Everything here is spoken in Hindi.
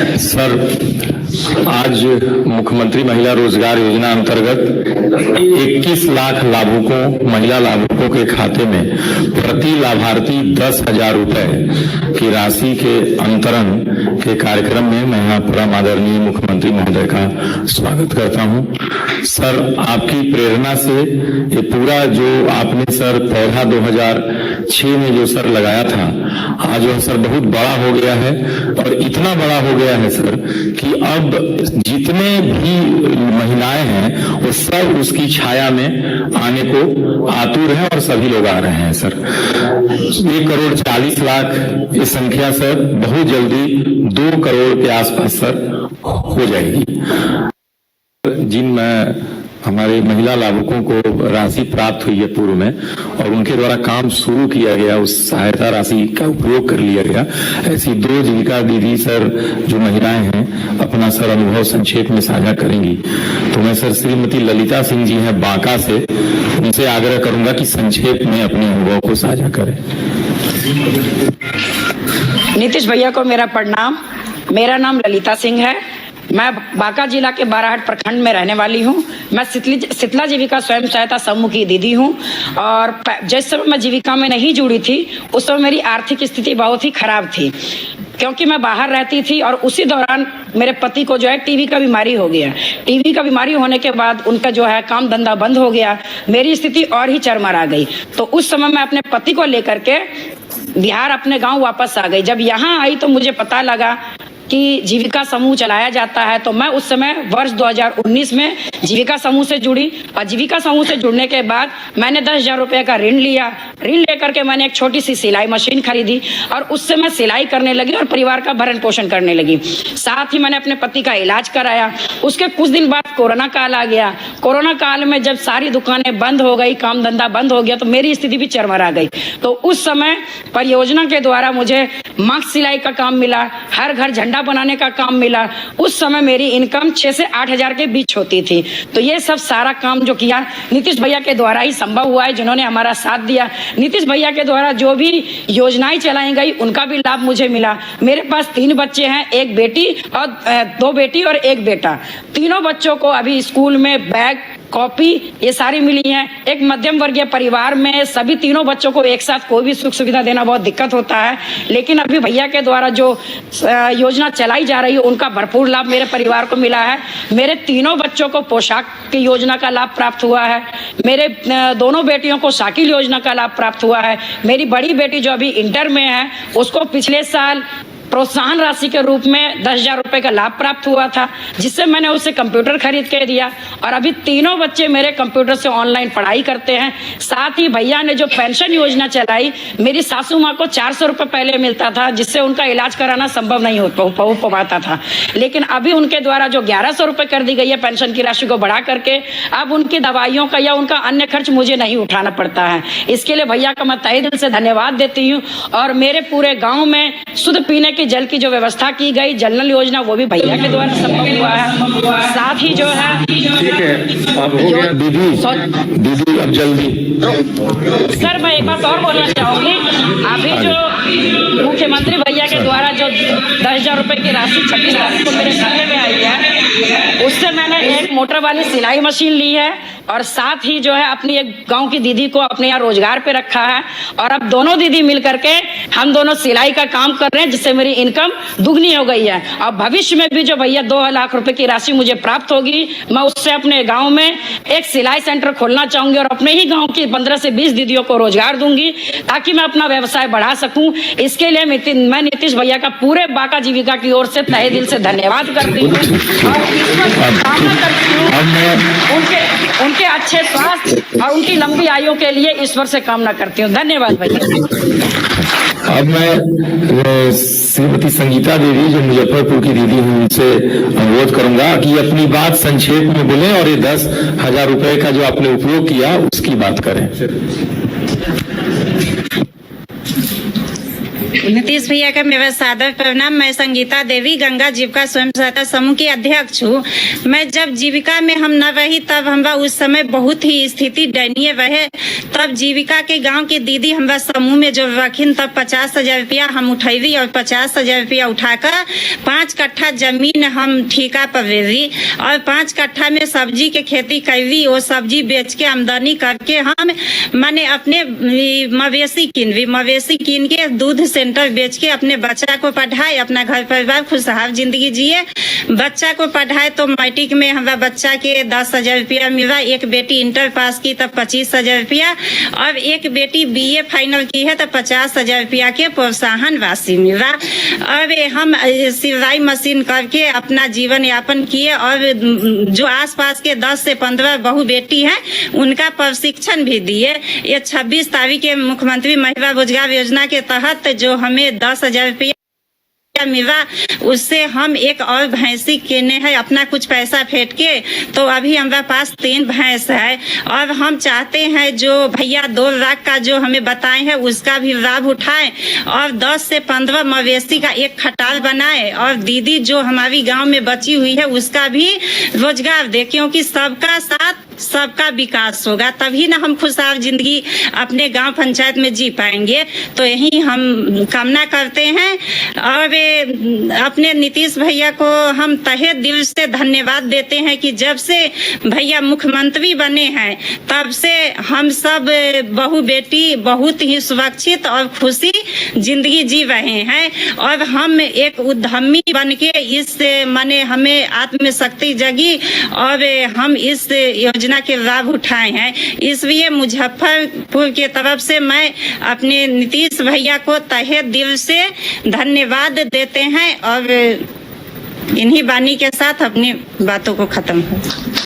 सर, आज मुख्यमंत्री महिला रोजगार योजना अंतर्गत 21 लाख लाभुकों, महिला लाभुकों के खाते में प्रति लाभार्थी 10,000 रुपए की राशि के अंतरण के कार्यक्रम में मैं यहाँ परम आदरणीय मुख्यमंत्री महोदय का स्वागत करता हूँ। सर, आपकी प्रेरणा से ये पूरा जो आपने सर पौधा 2006 में जो सर लगाया था, आज वह सर बहुत बड़ा हो गया है और इतना बड़ा हो गया है सर कि अब जितने भी महिलाएं हैं वो सब उसकी छाया में आने को आतुर हैं और सभी लोग आ रहे हैं सर। 1,40,00,000 ये संख्या सर बहुत जल्दी 2 करोड़ के आसपास सर हो जाएगी। जिन हमारे महिला लाभुकों को राशि प्राप्त हुई है पूर्व में और उनके द्वारा काम शुरू किया गया, उस सहायता राशि का उपयोग कर लिया गया, ऐसी 2 जीविका दीदी सर जो महिलाएं हैं अपना सर अनुभव संक्षेप में साझा करेंगी। तो मैं सर श्रीमती ललिता सिंह जी हैं बांका से, उनसे आग्रह करूंगा कि संक्षेप में अपने अनुभव को साझा करें। नीतीश भैया को मेरा प्रणाम। मेरा नाम ललिता सिंह है। मैं बांका जिला के बाराहाट प्रखंड में रहने वाली हूँ। मैं शीतला जीविका स्वयं सहायता समूह की दीदी हूँ और जिस समय मैं जीविका में नहीं जुड़ी थी उस समय मेरी आर्थिक स्थिति बहुत ही खराब थी, क्योंकि मैं बाहर रहती थी और उसी दौरान मेरे पति को जो है टीबी का बीमारी हो गया। टीबी का बीमारी होने के बाद उनका जो है काम धंधा बंद हो गया, मेरी स्थिति और ही चरमरा गई। तो उस समय मैं अपने पति को लेकर के बिहार अपने गाँव वापस आ गई। जब यहाँ आई तो मुझे पता लगा कि जीविका समूह चलाया जाता है। तो मैं उस समय वर्ष 2019 में जीविका समूह से जुड़ी और जीविका समूह से जुड़ने के बाद मैंने 10,000 रुपए का ऋण लिया। ऋण लेकर के मैंने एक छोटी सी सिलाई मशीन खरीदी और उससे मैं सिलाई करने लगी और परिवार का भरण पोषण करने लगी। साथ ही मैंने अपने पति का इलाज कराया। उसके कुछ दिन बाद कोरोना काल आ गया। कोरोना काल में जब सारी दुकानें बंद हो गई, काम धंधा बंद हो गया, तो मेरी स्थिति भी चरमरा गई। तो उस समय परियोजना के द्वारा मुझे मास्क सिलाई का काम मिला, हर घर झंडा बनाने का काम मिला। उस समय मेरी इनकम 6 से 8,000 के बीच होती थी। तो ये सब सारा काम जो किया नीतीश भैया के द्वारा ही संभव हुआ है, जिन्होंने हमारा साथ दिया। नीतीश भैया के द्वारा जो भी योजनाएं चलाई गई उनका भी लाभ मुझे मिला। मेरे पास 3 बच्चे हैं, 1 बेटी और 2 बेटी और 1 बेटा। तीनों बच्चों को अभी स्कूल में बैग, कॉपी ये सारी मिली हैं। एक मध्यम वर्गीय परिवार में सभी तीनों बच्चों को एक साथ कोई भी सुख सुविधा देना बहुत दिक्कत होता है, लेकिन अभी भैया के द्वारा जो योजना चलाई जा रही है उनका भरपूर लाभ मेरे परिवार को मिला है। मेरे तीनों बच्चों को पोशाक की योजना का लाभ प्राप्त हुआ है। मेरे दोनों बेटियों को साइकिल योजना का लाभ प्राप्त हुआ है। मेरी बड़ी बेटी जो अभी इंटर में है उसको पिछले साल प्रोत्साहन राशि के रूप में 10,000 रुपए का लाभ प्राप्त हुआ था, जिससे मैंने उसे कंप्यूटर खरीद के दिया और अभी तीनों बच्चे मेरे कंप्यूटर से ऑनलाइन पढ़ाई करते हैं। साथ ही भैया ने जो पेंशन योजना चलाई, मेरी सासू माँ को 400 रुपए पहले मिलता था, जिससे उनका इलाज कराना संभव नहीं हो पाता था, लेकिन अभी उनके द्वारा जो 1,100 रुपए कर दी गई है पेंशन की राशि को बढ़ा करके, अब उनकी दवाइयों का या उनका अन्य खर्च मुझे नहीं उठाना पड़ता है। इसके लिए भैया का मैं तहे दिल से धन्यवाद देती हूँ। और मेरे पूरे गाँव में शुद्ध पीने जल की जो व्यवस्था की गई, जल नल योजना, वो भी भैया के द्वारा संभव हुआ है। साथ ही जो है, ठीक है, अब हो गया दीदी अब जल्दी। सर मैं एक बात और बोलना चाहूंगी। अभी जो मुख्यमंत्री भैया के द्वारा जो 10,000 रुपए की राशि 26 तारीख को मेरे खाते में आई है, उससे मैंने एक मोटर वाली सिलाई मशीन ली है और साथ ही जो है अपनी एक गांव की दीदी को अपने यहाँ रोजगार पे रखा है। और अब दोनों दीदी मिल करके हम दोनों सिलाई का काम कर रहे हैं, जिससे मेरी इनकम दुगनी हो गई है। और भविष्य में भी जो भैया 2 लाख रुपए की राशि मुझे प्राप्त होगी, मैं उससे अपने गांव में एक सिलाई सेंटर खोलना चाहूंगी और अपने ही गांव की 15 से 20 दीदियों को रोजगार दूंगी, ताकि मैं अपना व्यवसाय बढ़ा सकूं। इसके लिए मैं नीतीश भैया का पूरे बांका जीविका की ओर से तहे दिल से धन्यवाद करती हूँ और ईश्वर से कामना करती हूँ उनके अच्छे स्वास्थ्य और उनकी लंबी आयु के लिए ईश्वर से कामना करती हूँ। धन्यवाद भैया। अब मैं श्रीमती संगीता देवी जो मुजफ्फरपुर की दीदी हैं उनसे अनुरोध करूंगा कि अपनी बात संक्षेप में बोलें और ये 10,000 रुपए का जो आपने उपयोग किया उसकी बात करें। नीतीश भैया का मेरा सादर प्रणाम। मैं संगीता देवी गंगा जीविका स्वयं सहायता समूह की अध्यक्ष हूँ। मैं जब जीविका में हम न रही तब हमरा उस समय बहुत ही स्थिति दयनीय रहे। तब जीविका के गांव की दीदी हमरा समूह में जो रखिन तब 50,000 रुपया हम उठैली और 50,000 रुपया उठाकर 5 कट्ठा जमीन हम ठेका पर दी और 5 कट्ठा में सब्जी के खेती कैली। वो सब्जी बेच के आमदनी करके हम माने अपने मवेशी कीन के दूध सेंटर बेच के अपने बच्चा को पढ़ाए, अपना घर परिवार खुशहाल जिंदगी जिए। बच्चा को पढ़ाए तो मैट्रिक में हमारा बच्चा के 10,000 रुपया मिला। एक बेटी इंटर पास की तब 25,000 रुपया और एक बेटी BA फाइनल की है तो 50,000 रुपया के प्रोत्साहन राशि मिला। और हम सिलाई मशीन करके अपना जीवन यापन किए और जो आसपास के 10 से 15 बहू बेटी हैं उनका प्रशिक्षण भी दिए। ये 26 तारीख के मुख्यमंत्री महिला रोजगार योजना के तहत जो हमें 10,000 रुपया मिला उससे हम एक और भैंसी किने हैं अपना कुछ पैसा फेंट के। तो अभी हमारे पास 3 भैंस है और हम चाहते हैं जो भैया 2 लाख का जो हमें बताए हैं उसका भी लाभ उठाएं और 10 से 15 मवेशी का एक खटाल बनाए और दीदी जो हमारी गांव में बची हुई है उसका भी रोजगार दे, क्योंकि सबका साथ सबका विकास होगा तभी ना हम खुशहाल जिंदगी अपने गांव पंचायत में जी पाएंगे। तो यही हम कामना करते हैं और अपने नीतीश भैया को हम तहे दिल से धन्यवाद देते हैं कि जब से भैया मुख्यमंत्री बने हैं तब से हम सब बहू बेटी बहुत ही सुरक्षित और खुशी जिंदगी जी रहे हैं और हम एक उद्यमी बन के इस माने हमें आत्मशक्ति जगी और हम इस योजना के लाभ उठाए हैं। इसलिए मुजफ्फरपुर के तरफ से मैं अपने नीतीश भैया को तहे दिल से धन्यवाद देते हैं और इन्हीं बानी के साथ अपनी बातों को खत्म हो।